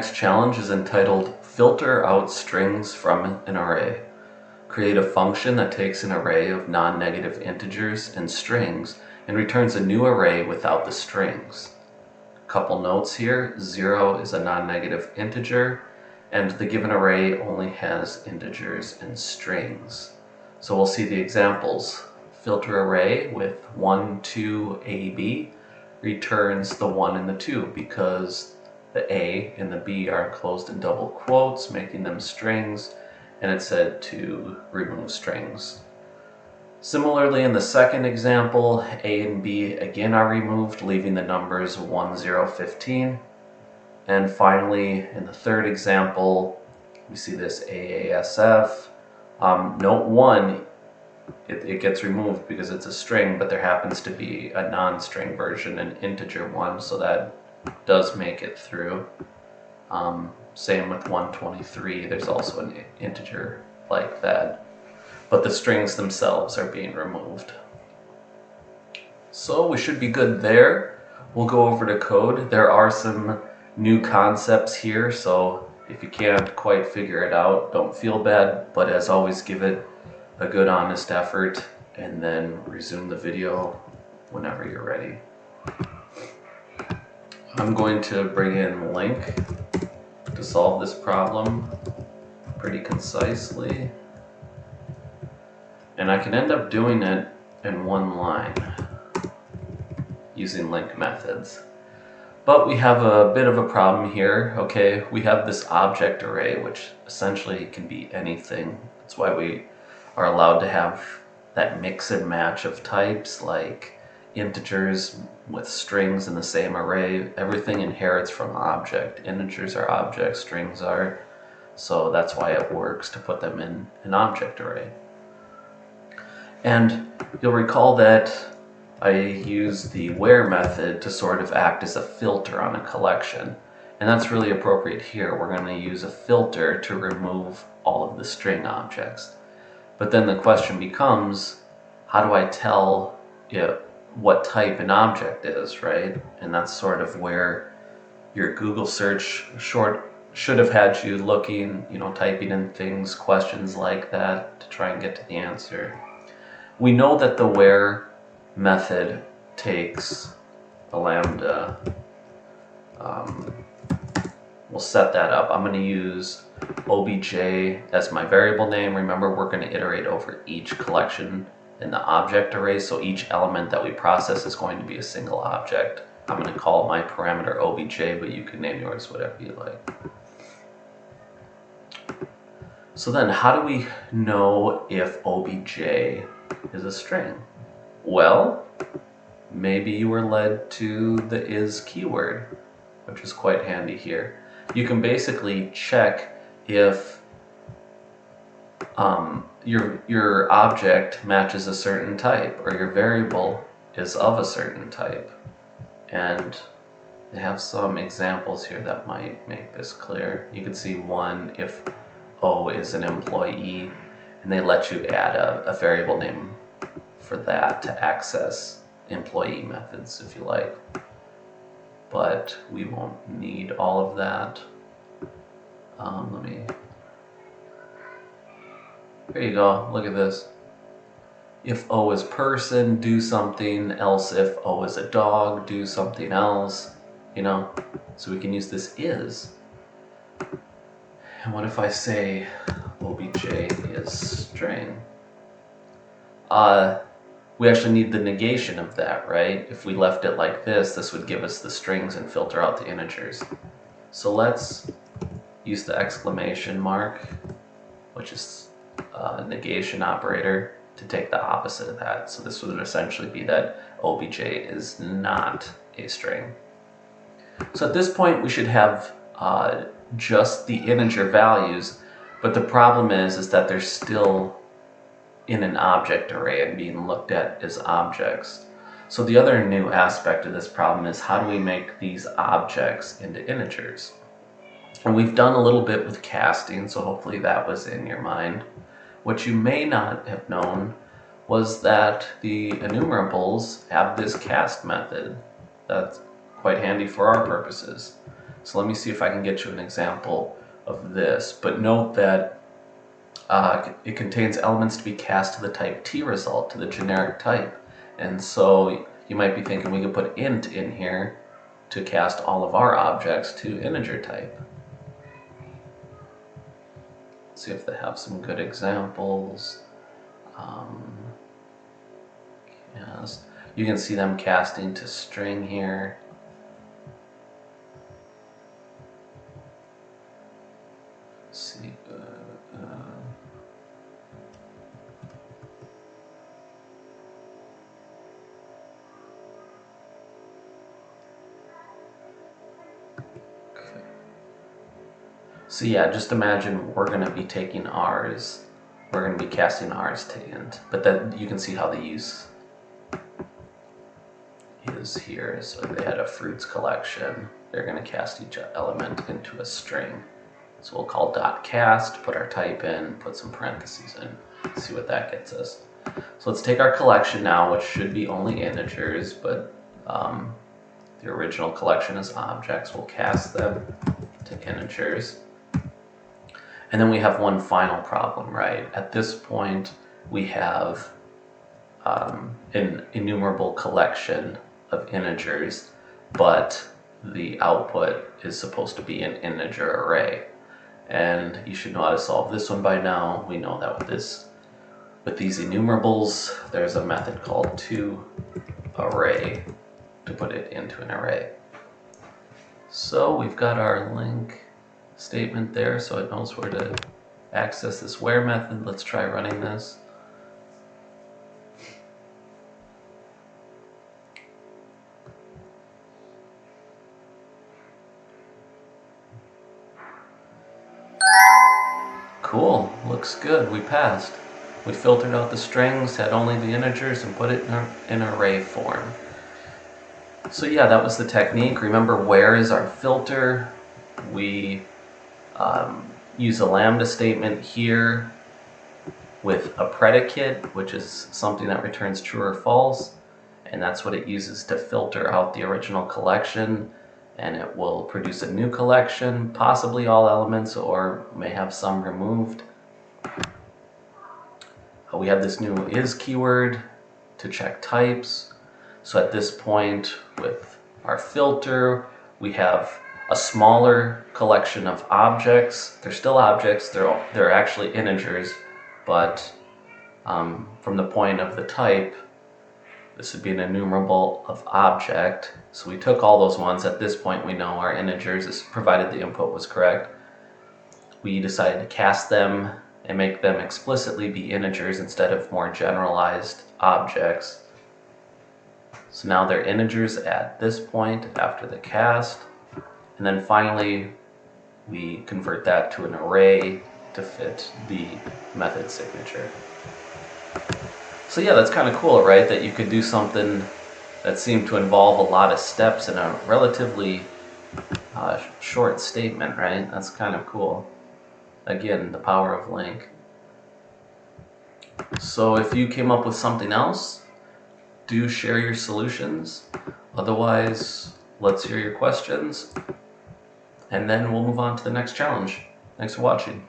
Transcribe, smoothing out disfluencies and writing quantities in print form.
next challenge is entitled Filter Out Strings from an Array. Create a function that takes an array of non-negative integers and strings and returns a new array without the strings. Couple notes here: 0 is a non-negative integer, and the given array only has integers and strings. So we'll see the examples. Filter array with 1, 2, AB returns the 1 and the 2 because the A and the B are enclosed in double quotes, making them strings, and it said to remove strings. Similarly, in the second example, A and B again are removed, leaving the numbers 1, 0, 15. And finally, in the third example, we see this AASF. Note 1, it gets removed because it's a string, but there happens to be a non-string version, an integer one, so that does make it through. Same with 123, there's also an integer like that, but the strings themselves are being removed. So we should be good there. We'll go over to code. There are some new concepts here, so if you can't quite figure it out, don't feel bad, but as always, give it a good honest effort and then resume the video whenever you're ready. I'm going to bring in link to solve this problem pretty concisely, and I can end up doing it in one line using link methods. But we have a bit of a problem here. Okay, we have this object array, which essentially can be anything. That's why we are allowed to have that mix and match of types, like integers with strings in the same array. Everything inherits from object. Integers are objects, strings are. So that's why it works to put them in an object array. And you'll recall that I use the where method to sort of act as a filter on a collection. And that's really appropriate here. We're going to use a filter to remove all of the string objects. But then the question becomes, how do I tell what type an object is, right? And that's sort of where your Google search should have had you looking, typing in things, questions like that to try and get to the answer. We know that the where method takes a lambda. We'll set that up. I'm going to use obj as my variable name. Remember, we're going to iterate over each collection in the object array, so each element that we process is going to be a single object. I'm going to call my parameter obj, but you can name yours whatever you like. So then, how do we know if obj is a string? Well, maybe you were led to the is keyword, which is quite handy here. You can basically check if your object matches a certain type, or your variable is of a certain type. And they have some examples here that might make this clear. You can see one, if O is an employee, and they let you add a variable name for that to access employee methods if you like. But we won't need all of that. There you go, look at this. If O is person, do something else. If O is a dog, do something else. So we can use this is. And what if I say obj is string? We actually need the negation of that, right? If we left it like this would give us the strings and filter out the integers. So let's use the exclamation mark, which is a negation operator, to take the opposite of that. So this would essentially be that obj is not a string. So at this point we should have just the integer values, but the problem is that they're still in an object array and being looked at as objects. So the other new aspect of this problem is, how do we make these objects into integers? And we've done a little bit with casting, so hopefully that was in your mind. What you may not have known was that the enumerables have this cast method. That's quite handy for our purposes. So let me see if I can get you an example of this. But note that it contains elements to be cast to the type T result, to the generic type. And so you might be thinking we could put int in here to cast all of our objects to integer type. Let's see if they have some good examples. Cast. You can see them casting to string here. Let's see. So yeah, just imagine we're going to be taking ours, we're going to be casting ours to int, but then you can see how the use is here. So they had a fruits collection, they're going to cast each element into a string. So we'll call .cast, put our type in, put some parentheses in, see what that gets us. So let's take our collection now, which should be only integers, but the original collection is objects. We'll cast them to integers. And then we have one final problem, right? At this point, we have an innumerable collection of integers, but the output is supposed to be an integer array. And you should know how to solve this one by now. We know that with these enumerables, there's a method called toArray to put it into an array. So we've got our link statement there, so it knows where to access this where method. Let's try running this. Cool, looks good, we passed. We filtered out the strings, had only the integers, and put it in array form. So yeah, that was the technique. Remember, where is our filter? We use a lambda statement here with a predicate, which is something that returns true or false, and that's what it uses to filter out the original collection, and it will produce a new collection, possibly all elements, or may have some removed. We have this new is keyword to check types. So at this point with our filter, we have a smaller collection of objects. They're still objects, they're actually integers, but from the point of the type, this would be an enumerable of object. So we took all those ones. At this point, we know our integers, provided the input was correct. We decided to cast them and make them explicitly be integers instead of more generalized objects. So now they're integers at this point after the cast. And then finally, we convert that to an array to fit the method signature. So yeah, that's kind of cool, right? That you could do something that seemed to involve a lot of steps in a relatively short statement, right? That's kind of cool. Again, the power of LINQ. So if you came up with something else, do share your solutions. Otherwise, let's hear your questions, and then we'll move on to the next challenge. Thanks for watching.